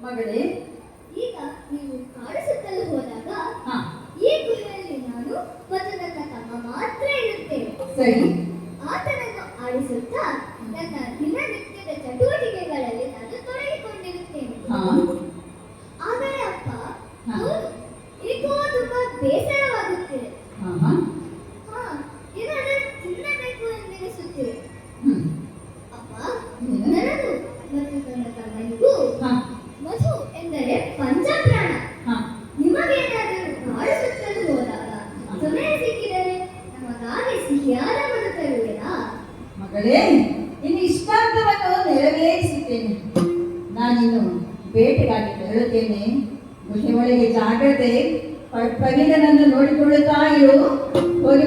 ಮಗಳೇ, ಈಗ ನೀವು ಕಾಡು ಸುತ್ತಲು ಹೋದಾಗ ಈ ಗುಹೆಯಲ್ಲಿ ನಾನು ಮತ್ತು ನನ್ನ ತಮ್ಮ ಮಾತ್ರ ಇರುತ್ತೇವೆ. ಸರಿ. ಆತನನ್ನು ಆಡಿಸುತ್ತಾ ನನ್ನ ದಿನನಿತ್ಯದ ಚಟುವಟಿಕೆಗಳಲ್ಲಿ ನಾನು ತೊಡಗಿಕೊಂಡಿರುತ್ತೇನೆ. ಆದರೆ ಅಪ್ಪ, ಹೌದು, ಏಕೋ ತುಂಬಾ ಬೇಸರವಾಗುತ್ತಿದೆ. ಏನಾದರೂ ತಿನ್ನಬೇಕು ಎಂದೆನಿಸುತ್ತಿದೆ. ಅಪ್ಪ, ನನಗೂ ಮತ್ತು ನನ್ನ ತಮ್ಮನಿಗೂ ಮಧು ಎಂದರೆ ಪಂಚಪ್ರಾಣ. ನಿಮಗೇನಾದರೂ ಕಾಡು ಸುತ್ತಲು ಹೋದಾಗ ಸಮಯ ಸಿಕ್ಕಿದರೆ ನಮಗಾಗಿ ಸಿಹಿಯಾದ ಮಧು ತರುವಿರಾ? ಮಗಳೇ, ಇನ್ನು ಇಷ್ಟಾರ್ಥವನ್ನು ನೆರವೇರಿಸುತ್ತೇನೆ. ನಾನಿನ್ನು ಬೇಟೆಗಾಗಿ ತೆರಳುತ್ತೇನೆ. ಗುಹೆ ಒಳಗೆ ಜಾಗ್ರತೆ. ಪವಿತ್ರನನ್ನು ನೋಡಿಕೊಳ್ಳುತ್ತಾ ಇರು. ಹೋಗಿ